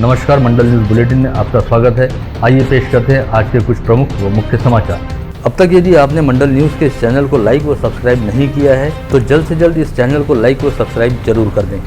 नमस्कार, मंडल news bulletin में आपका स्वागत है। आइए पेश करते हैं आज के कुछ प्रमुख व मुख्य समाचार। अब तक यदि आपने मंडल न्यूज़ के इस चैनल को लाइक व सब्सक्राइब नहीं किया है तो जल्द से जल्द इस चैनल को लाइक व सब्सक्राइब जरूर कर दें।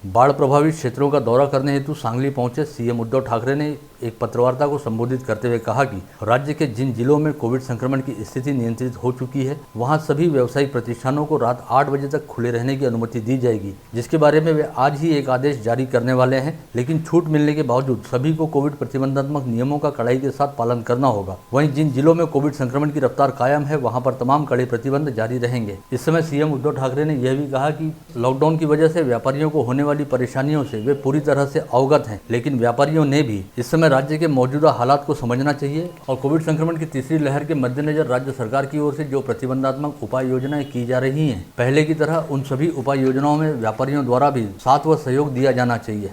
बाढ़ प्रभावित क्षेत्रों का दौरा करने हेतु सांगली पहुंचे सीएम उद्धव ठाकरे ने एक पत्रवार्ता को संबोधित करते हुए कहा कि राज्य के जिन जिलों में कोविड संक्रमण की स्थिति नियंत्रित हो चुकी है वहां सभी व्यावसायिक प्रतिष्ठानों को रात 8 बजे तक खुले रहने की अनुमति दी जाएगी, जिसके बारे में वे आज ही एक आदेश जारी करने वाले हैं। लेकिन छूट मिलने के बावजूद सभी को कोविड प्रतिबंधात्मक नियमों का कड़ाई के साथ पालन करना होगा। वहीं जिन जिलों में कोविड संक्रमण की रफ्तार कायम है वहां पर तमाम कड़े प्रतिबंध जारी रहेंगे। इस समय सीएम उद्धव ठाकरे ने यह भी कहा कि लॉकडाउन की वजह से व्यापारियों को होने वाली परेशानियों से वे पूरी तरह से अवगत हैं, लेकिन व्यापारियों ने भी इस समय राज्य के मौजूदा हालात को समझना चाहिए और कोविड संक्रमण की तीसरी लहर के मद्देनजर राज्य सरकार की ओर से जो प्रतिबंधात्मक उपाय योजनाएं की जा रही हैं, पहले की तरह उन सभी उपाय योजनाओं में व्यापारियों द्वारा भी साथ व सहयोग दिया जाना चाहिए।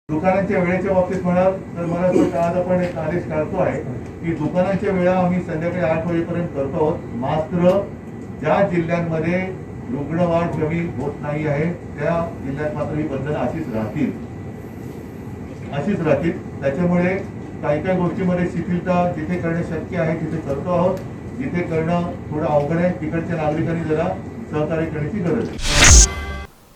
दुकानांच्या वेळेच्या बाबतीत म्हणाल तर मला असं वाटतं आज आपण एक आदेश काढतो आहे की दुकानांच्या वेळा आम्ही संध्याकाळी 8 वाजेपर्यंत करतो आहोत। मात्र ज्या जिल्ह्यांमध्ये रुग्णवाढ कमी होत नाही आहे त्या जिल्ह्यात मात्र ही बंधनं अशीच राहतील। त्याच्यामुळे काही गोष्टींमध्ये शिथिलता जिथे करणे शक्य आहे तिथे करतो आहोत, जिथे करणं थोडं अवघड आहे तिकडच्या नागरिकांनी जरा सहकार्य करण्याची गरज आहे।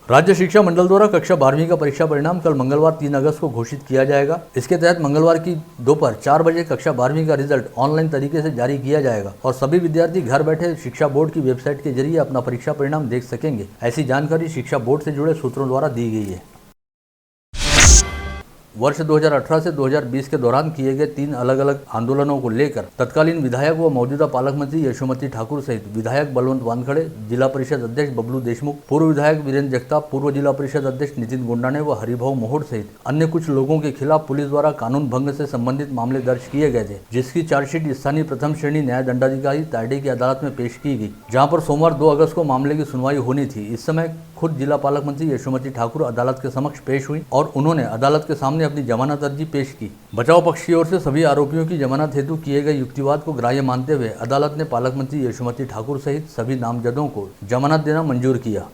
राज्य शिक्षा मंडल द्वारा कक्षा 12वीं का परीक्षा परिणाम कल मंगलवार 3 अगस्त को घोषित किया जाएगा। इसके तहत मंगलवार की दोपहर 4 बजे कक्षा 12वीं का रिजल्ट ऑनलाइन तरीके से जारी किया जाएगा और सभी विद्यार्थी घर बैठे शिक्षा बोर्ड की वेबसाइट के जरिए अपना परीक्षा परिणाम देख सकेंगे। ऐसी जानकारी शिक्षा बोर्ड से जुड़े सूत्रों द्वारा दी गई है। वर्ष 2018 से 2020 के दौरान किए गए 3 अलग अलग आंदोलनों को लेकर तत्कालीन विधायक व मौजूदा पालक मंत्री यशोमती ठाकुर सहित विधायक बलवंत वानखड़े, जिला परिषद अध्यक्ष बबलू देशमुख, पूर्व विधायक वीरेंद्र जगताप, पूर्व जिला परिषद अध्यक्ष नितिन गुंडाने व हरिभाऊ मोहोड सहित अन्य कुछ लोगों के खिलाफ पुलिस द्वारा कानून भंग से संबंधित मामले दर्ज किए गए थे, जिसकी चार्जशीट स्थानीय प्रथम श्रेणी न्याय दंडाधिकारी तारडी की अदालत में पेश की गई, जहाँ पर सोमवार 2 अगस्त को मामले की सुनवाई होनी थी। इस समय खुद जिला पालक मंत्री यशोमती ठाकुर अदालत के समक्ष पेश हुई और उन्होंने अदालत के सामने अपनी जमानत अर्जी पेश की। बचाव पक्ष की ओर से सभी आरोपियों की जमानत हेतु किए गए युक्तिवाद को ग्राह्य मानते हुए अदालत ने पालक मंत्री यशोमती ठाकुर सहित सभी नामजदों को जमानत देना मंजूर किया।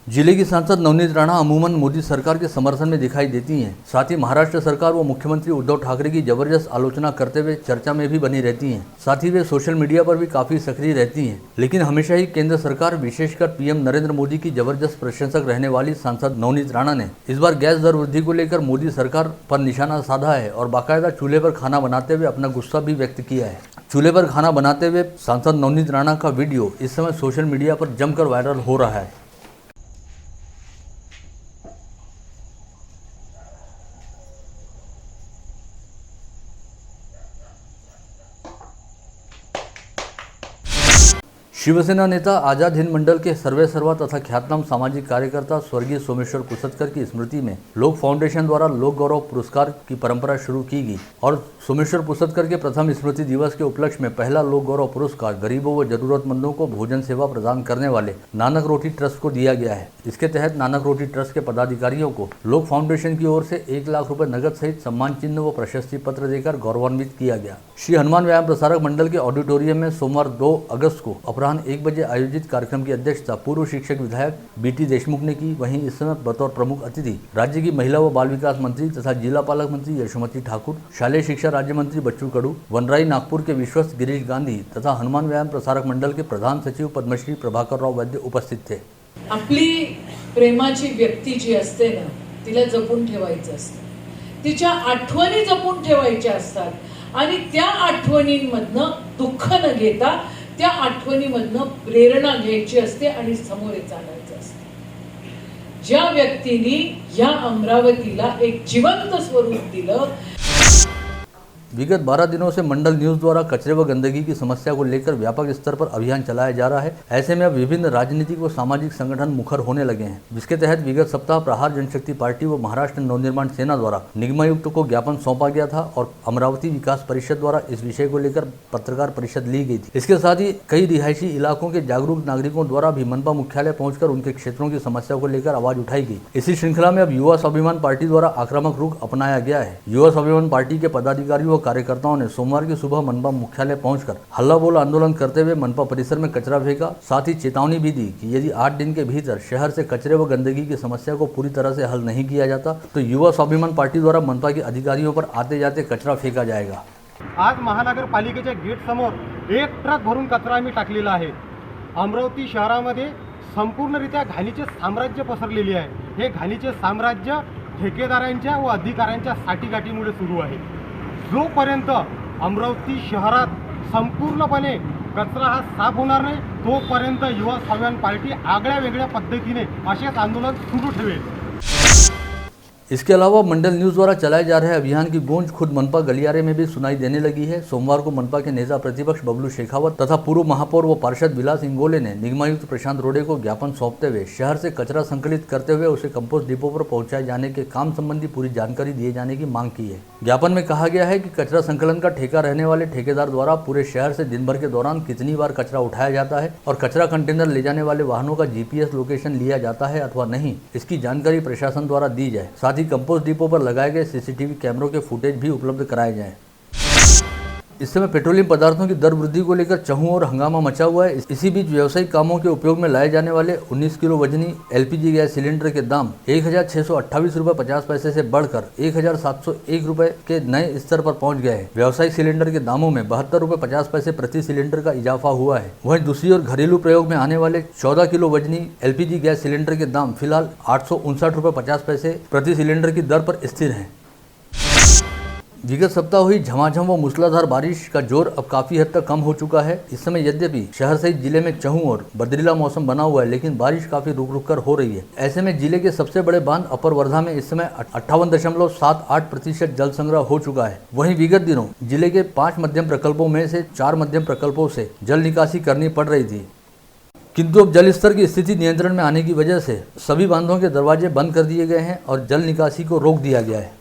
जिले की सांसद नवनीत राणा अमूमन मोदी सरकार के समर्थन में दिखाई देती हैं। साथ ही महाराष्ट्र सरकार व मुख्यमंत्री उद्धव ठाकरे की जबरदस्त आलोचना करते हुए चर्चा में भी बनी रहती हैं। साथ ही वे सोशल मीडिया पर भी काफी सक्रिय रहती हैं। लेकिन हमेशा ही केंद्र सरकार विशेषकर पीएम नरेंद्र मोदी की जबरदस्त प्रशंसक रहने वाली सांसद नवनीत राणा ने इस बार गैस दर वृद्धि को लेकर मोदी सरकार पर निशाना साधा है और बाकायदा चूल्हे पर खाना बनाते हुए अपना गुस्सा भी व्यक्त किया है। चूल्हे पर खाना बनाते हुए सांसद नवनीत राणा का वीडियो इस समय सोशल मीडिया पर जमकर वायरल हो रहा है। शिवसेना नेता आजाद हिंद मंडल के सर्वेसर्वा तथा ख्यातनाम सामाजिक कार्यकर्ता स्वर्गीय सोमेश्वर कुसतकर की स्मृति में लोक फाउंडेशन द्वारा लोक गौरव पुरस्कार की परंपरा शुरू की गई और सोमेश्वर कुसतकर के प्रथम स्मृति दिवस के उपलक्ष्य में पहला लोक गौरव पुरस्कार गरीबों व जरूरतमंदों को भोजन सेवा प्रदान करने वाले नानक रोटी ट्रस्ट को दिया गया है। इसके तहत नानक रोटी ट्रस्ट के पदाधिकारियों को लोक फाउंडेशन की ओर से 1 लाख रुपए नगद सहित सम्मान चिन्ह व प्रशस्ति पत्र देकर गौरवान्वित किया गया। श्री हनुमान व्यायाम प्रसारक मंडल के ऑडिटोरियम में सोमवार 2 अगस्त को अपराह्न 1 बजे आयोजित कार्यक्रम की अध्यक्षता पूर्व शिक्षक विधायक बीटी देशमुख ने की। वहीं इस समय बतौर प्रमुख अतिथि राज्य की महिला व बाल विकास मंत्री तथा जिला पालक मंत्री यशोमती ठाकुर, शालेय शिक्षा राज्य मंत्री बच्चू कडू, वनराई नागपुर के विश्वस्त गिरीश गांधी तथा हनुमान व्यायाम प्रसारक मंडल के प्रधान सचिव पद्मश्री प्रभाकर राव वैद्य उपस्थित थे। आपली प्रेमाची व्यक्ती जी असते ना तिला जपून ठेवायचं असतं, तिच्या आठवणी जपून ठेवायच्या असतात आणि त्या आठवणींमधनं दुःख न घेता त्या आठवणीमधनं प्रेरणा घ्यायची असते आणि समोर चालायचं असतं। ज्या व्यक्तीने या अमरावतीला एक जिवंत स्वरूप दिलं। विगत 12 दिनों से मंडल न्यूज द्वारा कचरे व गंदगी की समस्या को लेकर व्यापक स्तर पर अभियान चलाया जा रहा है। ऐसे में अब विभिन्न राजनीतिक व सामाजिक संगठन मुखर होने लगे हैं, जिसके तहत विगत सप्ताह प्रहार जनशक्ति पार्टी व महाराष्ट्र नवनिर्माण सेना द्वारा निगमायुक्त को ज्ञापन सौंपा गया था और अमरावती विकास परिषद द्वारा इस विषय को लेकर पत्रकार परिषद ली गई थी। इसके साथ ही कई रिहायशी इलाकों के जागरूक नागरिकों द्वारा भी मनपा मुख्यालय पहुंचकर उनके क्षेत्रों की समस्या को लेकर आवाज उठाई गई। इसी श्रृंखला में अब युवा स्वाभिमान पार्टी द्वारा आक्रामक रुख अपनाया गया है। युवा स्वाभिमान पार्टी के पदाधिकारियों व कार्यकर्ताओं ने सोमवार की सुबह मनपा मुख्यालय पहुंचकर हल्ला बोल आंदोलन करते हुए मनपा परिसर में कचरा फेंका। साथ ही चेतावनी भी दी कि यदि 8 दिन के भीतर शहर से कचरे व गंदगी की समस्या को पूरी तरह से हल नहीं किया जाता तो युवा स्वाभिमान पार्टी द्वारा मनपा के अधिकारियों पर आते जाते कचरा फेंका जाएगा। आज महानगरपालिकेच्या गेट समोर एक ट्रक भरून कचरा आम्ही टाकलेला आहे। अमरावती शहरामध्ये संपूर्णरित्या घाणीचे साम्राज्य पसरलेले आहे। हे घाणीचे साम्राज्य ठेकेदारांच्या व अधिकाऱ्यांच्या साठीगाठीमुळे सुरू आहे। जोपर्यंत अमरावती शहरात संपूर्णपणे कचरा हा साफ होणार नाही तोपर्यंत युवा स्वाभिमान पार्टी आगळ्या वेगळ्या पद्धतीने असेच आंदोलन सुरू ठेवेल। इसके अलावा मंडल न्यूज द्वारा चलाए जा रहे अभियान की गूंज खुद मनपा गलियारे में भी सुनाई देने लगी है। सोमवार को मनपा के नेता प्रतिपक्ष बबलू शेखावत तथा पूर्व महापौर व पार्षद विलास इंगोले ने निगमायुक्त प्रशांत रोडे को ज्ञापन सौंपते हुए शहर से कचरा संकलित करते हुए उसे कंपोस्ट डिपो पर पहुंचाए जाने के काम संबंधी पूरी जानकारी दिए जाने की मांग की है। ज्ञापन में कहा गया है कि कचरा संकलन का ठेका रहने वाले ठेकेदार द्वारा पूरे शहर से दिन भर के दौरान कितनी बार कचरा उठाया जाता है और कचरा कंटेनर ले जाने वाले वाहनों का GPS लोकेशन लिया जाता है अथवा नहीं, इसकी जानकारी प्रशासन द्वारा दी जाए। साथ ही कंपोस्ट डिपो पर लगाए गए CCTV कैमरों के फुटेज भी उपलब्ध कराए जाएं। इस समय पेट्रोलियम पदार्थों की दर वृद्धि को लेकर चहू और हंगामा मचा हुआ है। इसी बीच व्यावसायिक कामों के उपयोग में लाए जाने वाले 19 किलो वजनी LPG गैस सिलेंडर के दाम 1,628 रुपये 50 पैसे से बढ़कर 1,701 रुपये के नए स्तर पर पहुंच गए हैं। व्यावसायिक सिलेंडर के दामों में 72 रुपये 50 पैसे प्रति सिलेंडर का इजाफा हुआ है। वहीं दूसरी ओर घरेलू प्रयोग में आने वाले 14 किलो वजनी LPG गैस सिलेंडर के दाम फिलहाल 859 रुपये 50 पैसे प्रति सिलेंडर की दर पर स्थिर हैं। विगत सप्ताह हुई झमाझम व मूसलाधार बारिश का जोर अब काफी हद तक कम हो चुका है। इस समय यद्यपि शहर सहित जिले में चहू और बदरीला मौसम बना हुआ है, लेकिन बारिश काफी रुक रुक कर हो रही है। ऐसे में जिले के सबसे बड़े बांध अपर वर्धा में इस समय 58.78% जल संग्रह हो चुका है। वहीं विगत दिनों जिले के 5 मध्यम प्रकल्पों में से 4 मध्यम प्रकल्पों से जल निकासी करनी पड़ रही थी, किंतु अब जल स्तर की स्थिति नियंत्रण में आने की वजह से सभी बांधों के दरवाजे बंद कर दिए गए हैं और जल निकासी को रोक दिया गया है।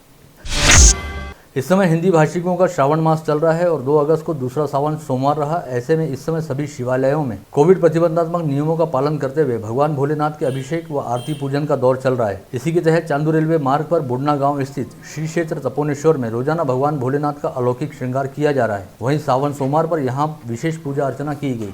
इस समय हिंदी भाषिकों का श्रावण मास चल रहा है और 2 अगस्त को दूसरा सावन सोमवार रहा। ऐसे में इस समय सभी शिवालयों में कोविड प्रतिबंधात्मक नियमों का पालन करते हुए भगवान भोलेनाथ के अभिषेक व आरती पूजन का दौर चल रहा है। इसी के तहत चांदू रेलवे मार्ग पर बुढ़ना गांव स्थित श्री क्षेत्र तपोनेश्वर में रोजाना भगवान भोलेनाथ का अलौकिक श्रृंगार किया जा रहा है। वहीं सावन सोमवार पर यहाँ विशेष पूजा अर्चना की गई।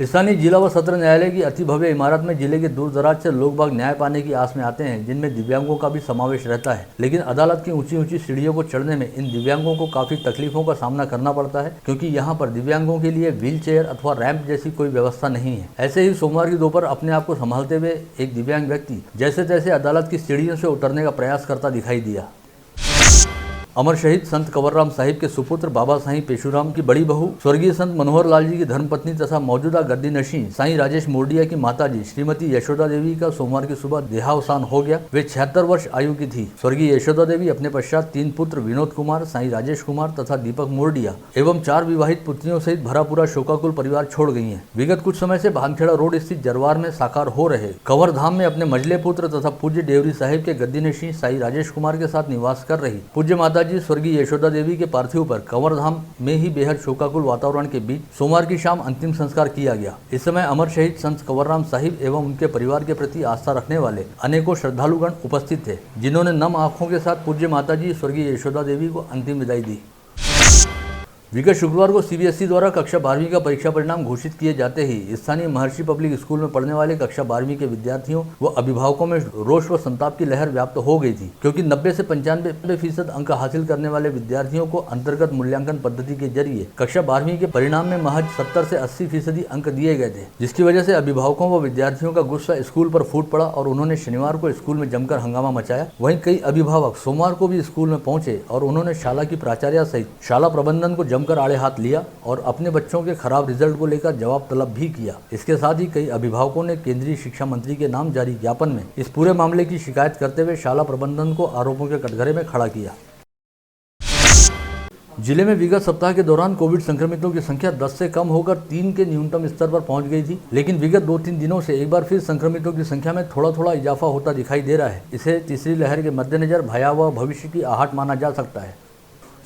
स्थानीय जिला व सत्र न्यायालय की अति भव्य इमारत में जिले के दूर दराज से लोग बाग न्याय पाने की आस में आते हैं, जिनमें दिव्यांगों का भी समावेश रहता है। लेकिन अदालत की ऊंची ऊंची सीढ़ियों को चढ़ने में इन दिव्यांगों को काफी तकलीफों का सामना करना पड़ता है, क्योंकि यहाँ पर दिव्यांगों के लिए व्हील चेयर अथवा रैंप जैसी कोई व्यवस्था नहीं है। ऐसे ही सोमवार की दोपहर अपने आप को संभालते हुए एक दिव्यांग व्यक्ति जैसे तैसे अदालत की सीढ़ियों से उतरने का प्रयास करता दिखाई दिया। अमर शहीद संत कंवरराम साहिब के सुपुत्र बाबा साईं पेशुराम की बड़ी बहू स्वर्गीय संत मनोहर लाल जी की धर्मपत्नी तथा मौजूदा गद्दी नशीं साईं राजेश मोरडिया की माताजी श्रीमती यशोदा देवी का सोमवार की सुबह देहावसान हो गया। वे 76 वर्ष आयु की थी। स्वर्गीय यशोदा देवी अपने पश्चात 3 पुत्र विनोद कुमार, साईं राजेश कुमार तथा दीपक मोरडिया एवं 4 विवाहित पुत्रियों सहित भरा पूरा शोकाकुल परिवार छोड़ गई है। विगत कुछ समय से भानखेड़ा रोड स्थित जरवार में साकार हो रहे कंवर धाम में अपने मजले पुत्र तथा पूज्य डेवरी साहिब के गद्दी नशीं साईं राजेश कुमार के साथ निवास कर रही पूज्य माताजी स्वर्गीय यशोदा देवी के पार्थिव पर कंवर धाम में ही बेहद शोकाकुल वातावरण के बीच सोमवार की शाम अंतिम संस्कार किया गया। इस समय अमर शहीद संत कंवरराम साहिब एवं उनके परिवार के प्रति आस्था रखने वाले अनेकों श्रद्धालुगण उपस्थित थे, जिन्होंने नम आंखों के साथ पूज्य माताजी स्वर्गीय यशोदा देवी को अंतिम विदाई दी। विगत शुक्रवार को CBSE द्वारा कक्षा 12वीं का परीक्षा परिणाम घोषित किए जाते ही स्थानीय महर्षि पब्लिक स्कूल में पढ़ने वाले कक्षा 12वीं के विद्यार्थियों व अभिभावकों में रोष व संताप की लहर व्याप्त हो गई थी, क्योंकि 90 से 95% अंक हासिल करने वाले विद्यार्थियों को अंतर्गत मूल्यांकन पद्धति के जरिए कक्षा 12वीं के परिणाम में महज 70 से 80% अंक दिए गए थे, जिसकी वजह से अभिभावकों व विद्यार्थियों का गुस्सा स्कूल पर फूट पड़ा और उन्होंने शनिवार को स्कूल में जमकर हंगामा मचाया। वहीं कई अभिभावक सोमवार को भी स्कूल में पहुंचे और उन्होंने शाला की प्राचार्य सहित शाला प्रबंधन को जमकर आड़े हाथ लिया और अपने बच्चों के खराब रिजल्ट को लेकर जवाब तलब भी किया। इसके साथ ही कई अभिभावकों ने केंद्रीय शिक्षा मंत्री के नाम जारी ज्ञापन में इस पूरे मामले की शिकायत करते हुए शाला प्रबंधन को आरोपों के कटघरे में खड़ा किया। जिले में विगत सप्ताह के दौरान कोविड संक्रमितों की संख्या 10 से कम होकर 3 के न्यूनतम स्तर पर पहुंच गई थी, लेकिन विगत 2-3 दिनों से एक बार फिर संक्रमितों की संख्या में थोड़ा थोड़ा इजाफा होता दिखाई दे रहा है। इसे तीसरी लहर के मद्देनजर भयावह भविष्य की आहट माना जा सकता है।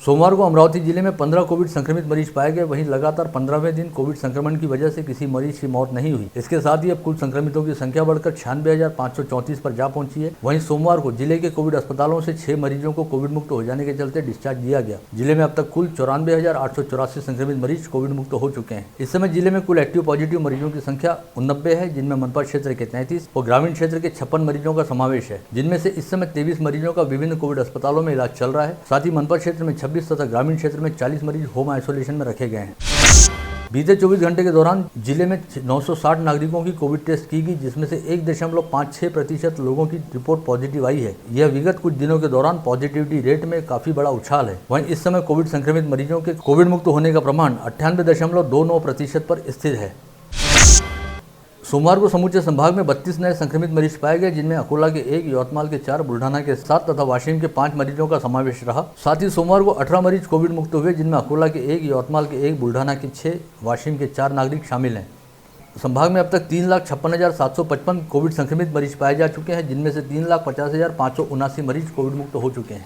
सोमवार को अमरावती जिले में 15 कोविड संक्रमित मरीज पाए गए। वहीं लगातार 15वें दिन कोविड संक्रमण की वजह से किसी मरीज की मौत नहीं हुई। इसके साथ ही अब कुल संक्रमितों की संख्या बढ़कर 96,534 पर जा पहुंची है। वहीं सोमवार को जिले के कोविड अस्पतालों से 6 मरीजों को कोविड मुक्त हो जाने के चलते डिस्चार्ज दिया गया। जिले में अब तक कुल 94,884 संक्रमित मरीज कोविड मुक्त हो चुके हैं। इस समय जिले में कुल एक्टिव पॉजिटिव मरीजों की संख्या 89 है, जिनमें मनपा क्षेत्र के 33 और ग्रामीण क्षेत्र के 56 मरीजों का समावेश है, जिनमें से इस समय 23 मरीजों का विभिन्न कोविड अस्पतालों में इलाज चल रहा है। साथ ही मनपा क्षेत्र में 26 तथा ग्रामीण क्षेत्र में 40 मरीज होम आइसोलेशन में रखे गए हैं। बीते 24 घंटे के दौरान जिले में 960 नागरिकों की कोविड टेस्ट की गई, जिसमें से 1.56% लोगों की रिपोर्ट पॉजिटिव आई है। यह विगत कुछ दिनों के दौरान पॉजिटिविटी रेट में काफी बड़ा उछाल है। वहीं इस समय कोविड संक्रमित मरीजों के कोविड मुक्त होने का प्रमाण 98.29% पर स्थिर है। सोमवार को समूचे संभाग में 32 नए संक्रमित मरीज पाए गए, जिनमें अकोला के 1, यवतमाल के 4, बुल्ढाना के 7 तथा वाशिम के 5 मरीजों का समावेश रहा। साथ ही सोमवार को 18 मरीज कोविड मुक्त हुए, जिनमें अकोला के 1, यवतमाल के 1, बुल्ढाना के 6, वाशिम के 4 नागरिक शामिल हैं। संभाग में अब तक 3,56,755 कोविड संक्रमित मरीज पाए जा चुके हैं, जिनमें से 3,50,579 मरीज कोविड मुक्त हो चुके हैं।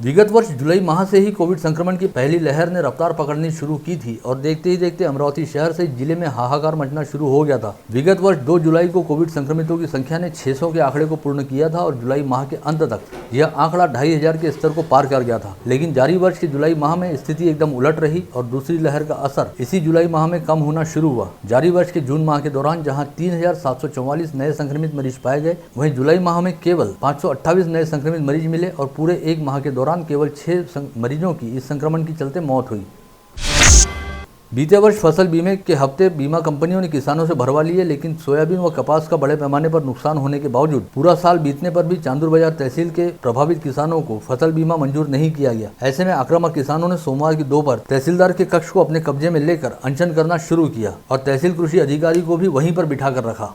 विगत वर्ष जुलाई माह से ही कोविड संक्रमण की पहली लहर ने रफ्तार पकड़नी शुरू की थी और देखते ही देखते अमरावती शहर से जिले में हाहाकार मचना शुरू हो गया था। विगत वर्ष 2 जुलाई को कोविड संक्रमितों की संख्या ने 600 के आंकड़े को पूर्ण किया था और जुलाई माह के अंत तक यह आंकड़ा 2,500 के स्तर को पार कर गया था। लेकिन जारी वर्ष के जुलाई माह में स्थिति एकदम उलट रही और दूसरी लहर का असर इसी जुलाई माह में कम होना शुरू हुआ। जारी वर्ष के जून माह के दौरान जहाँ 3,744 नए संक्रमित मरीज पाए गए, वहीं जुलाई माह में केवल 528 नए संक्रमित मरीज मिले और पूरे एक माह के दौरान केवल 6 मरीजों की इस संक्रमण के चलते मौत हुई। बीते वर्ष फसल बीमे के हफ्ते बीमा कंपनियों ने किसानों से भरवा लिए, लेकिन सोयाबीन व कपास का बड़े पैमाने पर नुकसान होने के बावजूद पूरा साल बीतने पर भी चांदूर बाजार तहसील के प्रभावित किसानों को फसल बीमा मंजूर नहीं किया गया। ऐसे में आक्रामक किसानों ने सोमवार की दोपहर तहसीलदार के कक्ष को अपने कब्जे में लेकर अनशन करना शुरू किया और तहसील कृषि अधिकारी को भी वहीं पर बिठा कर रखा।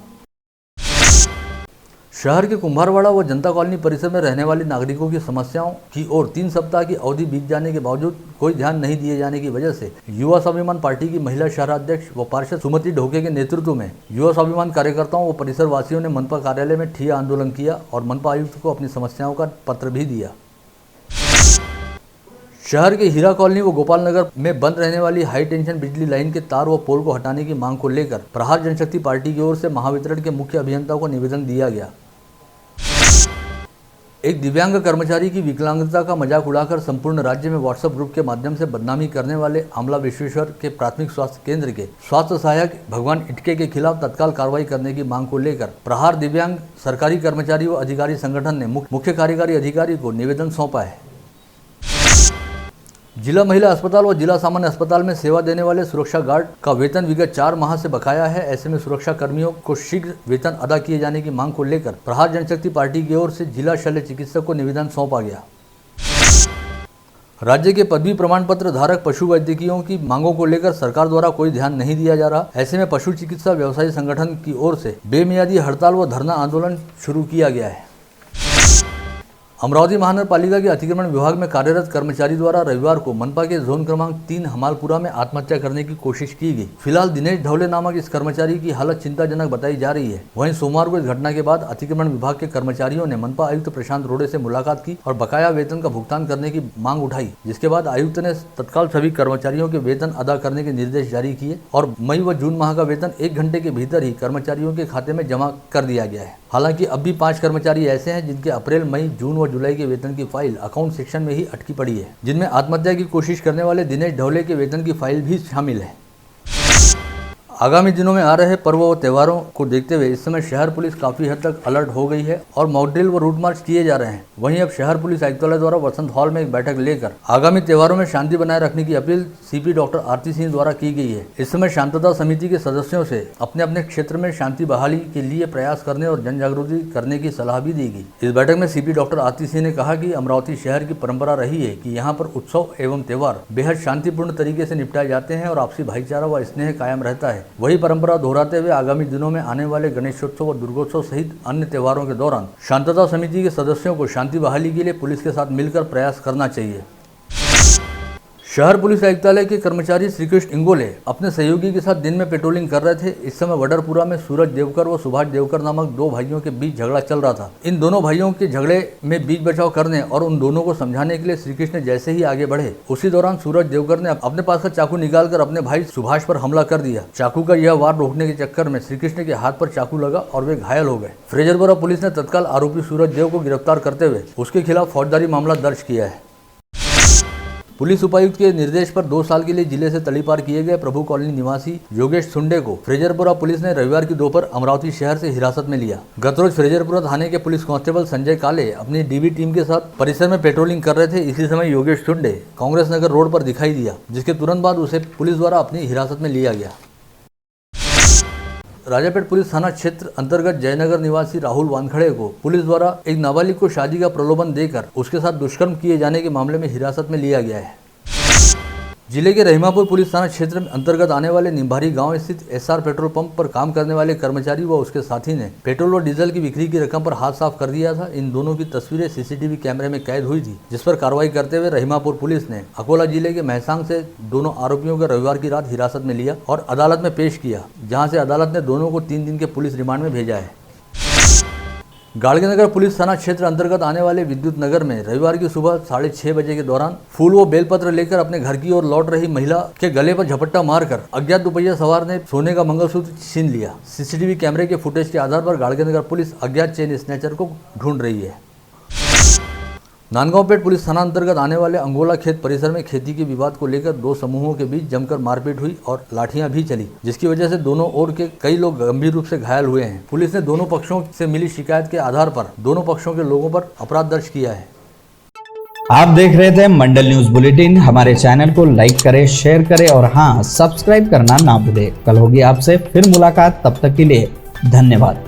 शहर के कुम्हारवाड़ा व जनता कॉलोनी परिसर में रहने वाली नागरिकों की समस्याओं की ओर 3 सप्ताह की अवधि बीत जाने के बावजूद कोई ध्यान नहीं दिए जाने की वजह से युवा स्वाभिमान पार्टी की महिला शहराध्यक्ष व पार्षद सुमति ढोके के नेतृत्व में युवा स्वाभिमान कार्यकर्ताओं व परिसर वासियों ने मनपा कार्यालय में ठिया आंदोलन किया और मनपा आयुक्त को अपनी समस्याओं का पत्र भी दिया। शहर के हीरा कॉलोनी व गोपाल नगर में बंद रहने वाली हाई टेंशन बिजली लाइन के तार व पोल को हटाने की मांग को लेकर प्रहार जनशक्ति पार्टी की ओर से महावितरण के मुख्य अभियंता को निवेदन दिया गया। एक दिव्यांग कर्मचारी की विकलांगता का मजाक उड़ाकर संपूर्ण राज्य में व्हाट्सएप ग्रुप के माध्यम से बदनामी करने वाले आमला विश्वेश्वर के प्राथमिक स्वास्थ्य केंद्र के स्वास्थ्य सहायक भगवान इटके के खिलाफ तत्काल कार्रवाई करने की मांग को लेकर प्रहार दिव्यांग सरकारी कर्मचारी व अधिकारी संगठन ने मुख्य कार्यकारी अधिकारी को निवेदन सौंपा है। जिला महिला अस्पताल व जिला सामान्य अस्पताल में सेवा देने वाले सुरक्षा गार्ड का वेतन विगत 4 माह से बकाया है। ऐसे में सुरक्षा कर्मियों को शीघ्र वेतन अदा किए जाने की मांग को लेकर प्रहार जनशक्ति पार्टी की ओर से जिला शल्य चिकित्सक को निवेदन सौंपा गया। राज्य के पदवी प्रमाण पत्र धारक पशु वैद्यकियों की मांगों को लेकर सरकार द्वारा कोई ध्यान नहीं दिया जा रहा। ऐसे में पशु चिकित्सा व्यवसायी संगठन की ओर से बेमियादी हड़ताल व धरना आंदोलन शुरू किया गया है। अमरावती महानगर पालिका के अतिक्रमण विभाग में कार्यरत कर्मचारी द्वारा रविवार को मनपा के जोन क्रमांक 3 हमालपुरा में आत्महत्या करने की कोशिश की गई। फिलहाल दिनेश ढवले नामक इस कर्मचारी की हालत चिंताजनक बताई जा रही है। वहीं सोमवार को इस घटना के बाद अतिक्रमण विभाग के कर्मचारियों ने मनपा आयुक्त प्रशांत रोड़े से मुलाकात की और बकाया वेतन का भुगतान करने की मांग उठाई, जिसके बाद आयुक्त ने तत्काल सभी कर्मचारियों के वेतन अदा करने के निर्देश जारी किए और मई व जून माह का वेतन 1 घंटे के भीतर ही कर्मचारियों के खाते में जमा कर दिया गया है। हालांकि अब भी 5 कर्मचारी ऐसे हैं जिनके अप्रैल, मई, जून व जुलाई के वेतन की फाइल अकाउंट सेक्शन में ही अटकी पड़ी है, जिनमें आत्महत्या की कोशिश करने वाले दिनेश ढवले के वेतन की फाइल भी शामिल है। आगामी दिनों में आ रहे पर्व व त्योहारों को देखते हुए इस समय शहर पुलिस काफी हद तक अलर्ट हो गई है और मॉक ड्रिल व रूट मार्च किए जा रहे हैं। वहीं अब शहर पुलिस आयुक्तालय द्वारा वसंत हॉल में एक बैठक लेकर आगामी त्योहारों में शांति बनाए रखने की अपील सीपी डॉक्टर आरती सिंह द्वारा की गई है। इस समय शांतता समिति के सदस्यों से अपने अपने क्षेत्र में शांति बहाली के लिए प्रयास करने और जन जागृति करने की सलाह भी दी गई। इस बैठक में सीपी डॉक्टर आरती सिंह ने कहा कि अमरावती शहर की परंपरा रही है कि यहाँ पर उत्सव एवं त्योहार बेहद शांतिपूर्ण तरीके से निपटाए जाते हैं और आपसी भाईचारा व स्नेह कायम रहता है। वही परंपरा दोहराते हुए आगामी दिनों में आने वाले गणेशोत्सव व दुर्गोत्सव सहित अन्य त्योहारों के दौरान शांतता समिति के सदस्यों को शांति बहाली के लिए पुलिस के साथ मिलकर प्रयास करना चाहिए। शहर पुलिस आयुक्तालय के कर्मचारी श्रीकृष्ण इंगोले अपने सहयोगी के साथ दिन में पेट्रोलिंग कर रहे थे। इस समय वडरपुरा में सूरज देवकर व सुभाष देवकर नामक दो भाइयों के बीच झगड़ा चल रहा था। इन दोनों भाइयों के झगड़े में बीच बचाव करने और उन दोनों को समझाने के लिए श्रीकृष्ण जैसे ही आगे बढ़े, उसी दौरान सूरज देवकर ने अपने पास का चाकू निकालकर अपने भाई सुभाष पर हमला कर दिया। चाकू का यह वार रोकने के चक्कर में श्रीकृष्ण के हाथ पर चाकू लगा और वे घायल हो गए। फ्रेजरपुरा पुलिस ने तत्काल आरोपी सूरज देव को गिरफ्तार करते हुए उसके खिलाफ फौजदारी मामला दर्ज किया है। पुलिस उपायुक्त के निर्देश पर 2 साल के लिए जिले से तड़ीपार किए गए प्रभु कॉलोनी निवासी योगेश सुंडे को फ्रेजरपुरा पुलिस ने रविवार की दोपहर अमरावती शहर से हिरासत में लिया। गत रोज फ्रेजरपुरा थाने के पुलिस कांस्टेबल संजय काले अपनी डीबी टीम के साथ परिसर में पेट्रोलिंग कर रहे थे। इसी समय योगेश सुंडे कांग्रेस नगर रोड पर दिखाई दिया, जिसके तुरंत बाद उसे पुलिस द्वारा अपनी हिरासत में लिया गया। राजापेट पुलिस थाना क्षेत्र अंतर्गत जयनगर निवासी राहुल वानखड़े को पुलिस द्वारा एक नाबालिग को शादी का प्रलोभन देकर उसके साथ दुष्कर्म किए जाने के मामले में हिरासत में लिया गया है। जिले के रहीमापुर पुलिस थाना क्षेत्र में अंतर्गत आने वाले निम्भारी गांव स्थित एसआर पेट्रोल पंप पर काम करने वाले कर्मचारी व उसके साथी ने पेट्रोल और डीजल की बिक्री की रकम पर हाथ साफ कर दिया था। इन दोनों की तस्वीरें सीसीटीवी कैमरे में कैद हुई थी, जिस पर कार्रवाई करते हुए रहीमापुर पुलिस ने अकोला जिले के महसांग से दोनों आरोपियों को रविवार की रात हिरासत में लिया और अदालत में पेश किया, जहाँ से अदालत ने दोनों को 3 दिन के पुलिस रिमांड में भेजा है। गाड़गेनगर पुलिस थाना क्षेत्र अंतर्गत आने वाले विद्युत नगर में रविवार की सुबह 6:30 बजे के दौरान फूल व बेलपत्र लेकर अपने घर की ओर लौट रही महिला के गले पर झपट्टा मारकर अज्ञात दुपहिया सवार ने सोने का मंगलसूत्र छीन लिया। सीसीटीवी कैमरे के फुटेज के आधार पर गाड़गेनगर पुलिस अज्ञात चेन स्नैचर को ढूंढ रही है। नांदगांवपेट पुलिस थाना अंतर्गत आने वाले अंगोला खेत परिसर में खेती के विवाद को लेकर 2 समूहों के बीच जमकर मारपीट हुई और लाठियां भी चली, जिसकी वजह से दोनों ओर के कई लोग गंभीर रूप से घायल हुए हैं। पुलिस ने दोनों पक्षों से मिली शिकायत के आधार पर दोनों पक्षों के लोगों पर अपराध दर्ज किया है। आप देख रहे थे मंडल न्यूज बुलेटिन। हमारे चैनल को लाइक करें, शेयर करें और हाँ, सब्सक्राइब करना ना भूलें। कल होगी आपसे फिर मुलाकात, तब तक के लिए धन्यवाद।